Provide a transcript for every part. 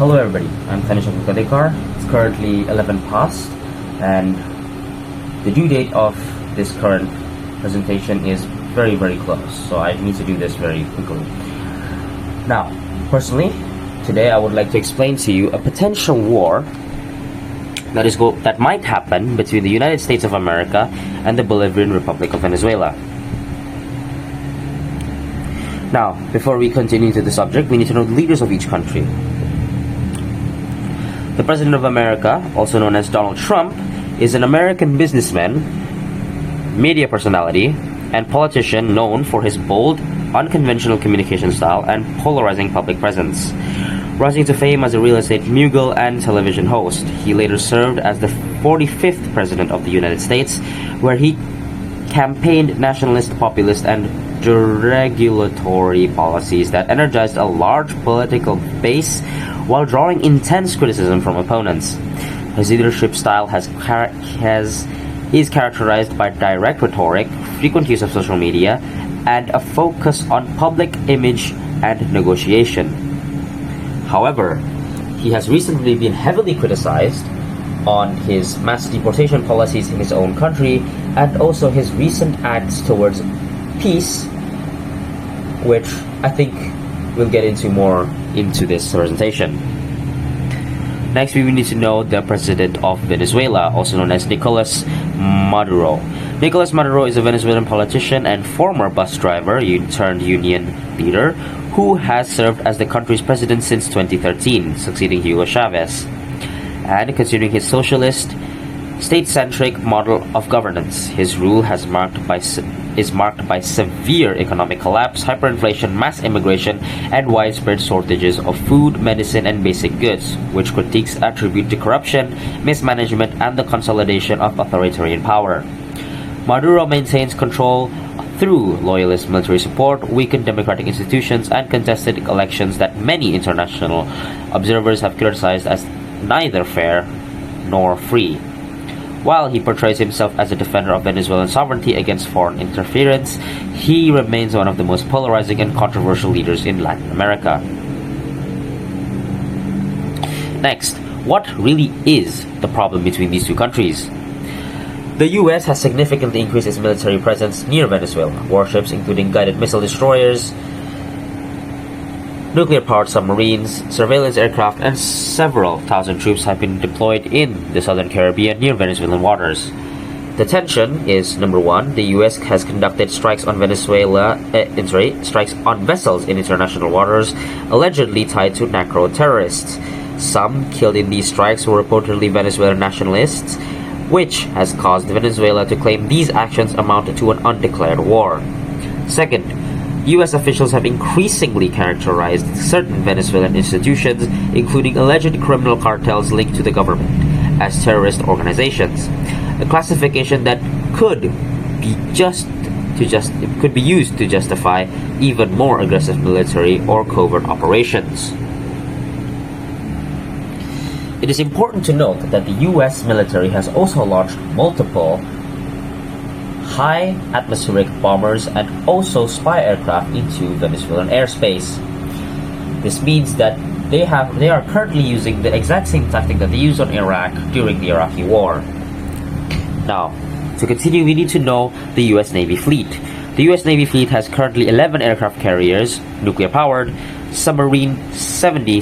Hello everybody, I'm Tanisha Kadekar. It's currently 11 past and the due date of this current presentation is very close, so I need to do this very quickly. Now, personally, today I would like to explain to you a potential war that might happen between the United States of America and the Bolivarian Republic of Venezuela. Now, before we continue to the subject, we need to know the leaders of each country. The President of America, also known as Donald Trump, is an American businessman, media personality, and politician known for his bold, unconventional communication style and polarizing public presence. Rising to fame as a real estate mogul and television host, he later served as the 45th President of the United States, where he campaigned nationalist, populist, and deregulatory policies that energized a large political base while drawing intense criticism from opponents. His leadership style is characterized by direct rhetoric, frequent use of social media, and a focus on public image and negotiation. However, he has recently been heavily criticized on his mass deportation policies in his own country and also his recent acts towards peace, which I think we'll get into more into this presentation. Next, we need to know the President of Venezuela, also known as Nicolas Maduro. Nicolas Maduro is a Venezuelan politician and former bus driver turned union leader who has served as the country's president since 2013, succeeding Hugo Chavez. And considering his socialist, state-centric model of governance, his rule is marked by severe economic collapse, hyperinflation, mass immigration, and widespread shortages of food, medicine, and basic goods, which critics attribute to corruption, mismanagement, and the consolidation of authoritarian power. Maduro maintains control through loyalist military support, weakened democratic institutions, and contested elections that many international observers have criticized as neither fair nor free. While he portrays himself as a defender of Venezuelan sovereignty against foreign interference, he remains one of the most polarizing and controversial leaders in Latin America. Next, what really is the problem between these two countries? The US has significantly increased its military presence near Venezuela. Warships, including guided missile destroyers, nuclear-powered submarines, surveillance aircraft, and several thousand troops have been deployed in the southern Caribbean near Venezuelan waters. The tension is, number one, the U.S. has conducted strikes on strikes on vessels in international waters, allegedly tied to narco terrorists. Some killed in these strikes were reportedly Venezuelan nationalists, which has caused Venezuela to claim these actions amount to an undeclared war. Second, U.S. officials have increasingly characterized certain Venezuelan institutions, including alleged criminal cartels linked to the government, as terrorist organizations, a classification that could be used to justify even more aggressive military or covert operations. It is important to note that the U.S. military has also launched multiple high atmospheric bombers and also spy aircraft into Venezuelan airspace. This means that they are currently using the exact same tactic that they used on Iraq during the Iraqi War. Now, to continue, we need to know the U.S. Navy fleet. The U.S. Navy fleet has currently 11 aircraft carriers, nuclear-powered, 70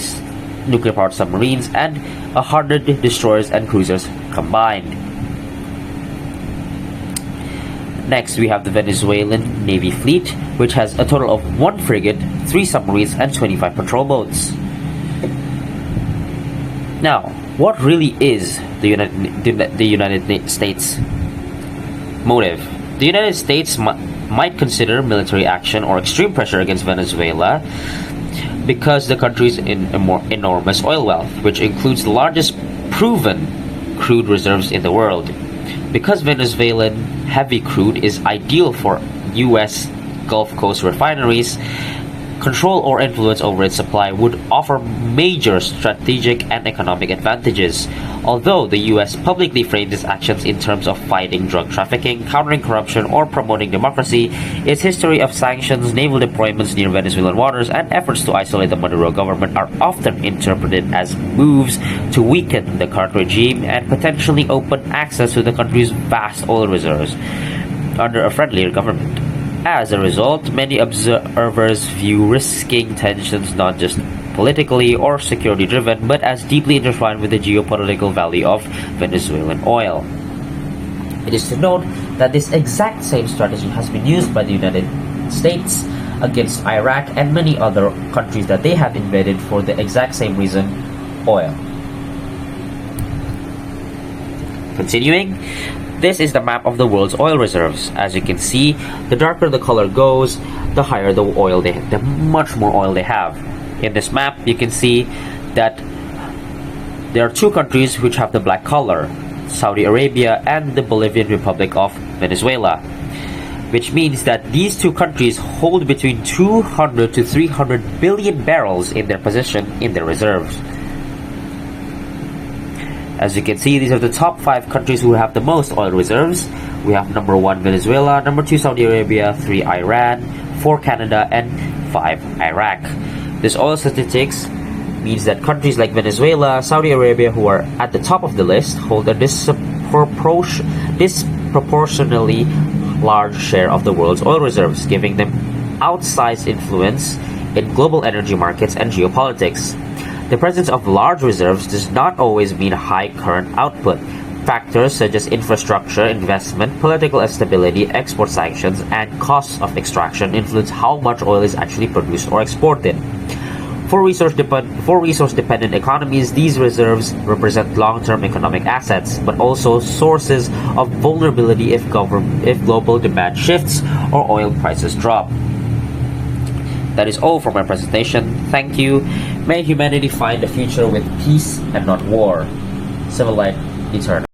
nuclear-powered submarines, and 100 destroyers and cruisers combined. Next, we have the Venezuelan Navy fleet, which has a total of 1 frigate, 3 submarines, and 25 patrol boats. Now, what really is the United States motive? The United States might consider military action or extreme pressure against Venezuela because the country's enormous oil wealth, which includes the largest proven crude reserves in the world. Because Venezuelan heavy crude is ideal for U.S. Gulf Coast refineries, control or influence over its supply would offer major strategic and economic advantages. Although the US publicly framed its actions in terms of fighting drug trafficking, countering corruption, or promoting democracy, its history of sanctions, naval deployments near Venezuelan waters, and efforts to isolate the Maduro government are often interpreted as moves to weaken the current regime and potentially open access to the country's vast oil reserves under a friendlier government. As a result, many observers view risking tensions not just politically or security driven, but as deeply intertwined with the geopolitical value of Venezuelan oil. It is to note that this exact same strategy has been used by the United States against Iraq and many other countries that they have invaded for the exact same reason: oil. Continuing, this is the map of the world's oil reserves. As you can see, the darker the color goes, the higher the much more oil they have. In this map, you can see that there are two countries which have the black color: Saudi Arabia and the Bolivian Republic of Venezuela, which means that these two countries hold between 200 to 300 billion barrels in their possession in their reserves. As you can see, these are the top 5 countries who have the most oil reserves. We have number 1 Venezuela, number 2 Saudi Arabia, 3 Iran, 4 Canada, and 5 Iraq. This oil statistics means that countries like Venezuela, Saudi Arabia, who are at the top of the list, hold a disproportionately large share of the world's oil reserves, giving them outsized influence in global energy markets and geopolitics. The presence of large reserves does not always mean high current output. Factors such as infrastructure, investment, political instability, export sanctions, and costs of extraction influence how much oil is actually produced or exported. For resource-dependent economies, these reserves represent long-term economic assets, but also sources of vulnerability if global demand shifts or oil prices drop. That is all for my presentation. Thank you. May humanity find a future with peace and not war. Civil life eternal.